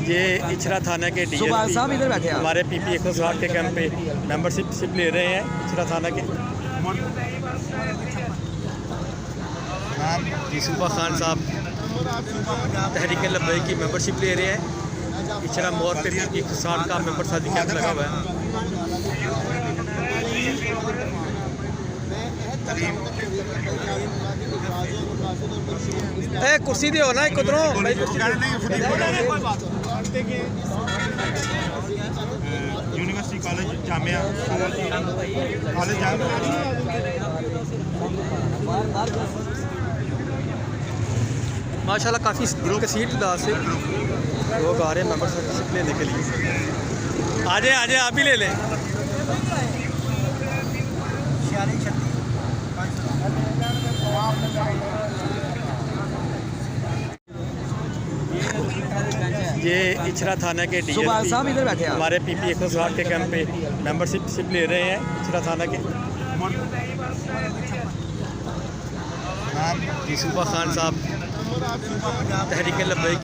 ये इचरा थाना के सुभाष साहब इधर बैठे डीएसपी हैं। हमारे पीपी 160 के कैंप पे मेंबरशिप ले रहे हैं इचरा थाना के। यूसुफा खान साहब तहरीक लब्बई की मेंबरशिप ले रहे हैं। इचरा मोड़ पे पीपी 160 का मेंबर शादी कैंप लगा हुआ है। कुर्सी दे हो ना एक उधरों यूनिवर्सिटी कॉलेज जामिया कॉलेज माशाल्लाह काफ़ी कसीर तादाद से लोग आ रहे हैं मेंबरशिप लेने के लिए। आ जाए आप ही ले लें। ये इचरा थाना के सुभाष साहब इधर बैठे हैं। हमारे पीपी 160 के कैंप पे मेंबरशिप ले रहे हैं इचरा थाना के। यूसुफा खान साहब तहरीक लब्बई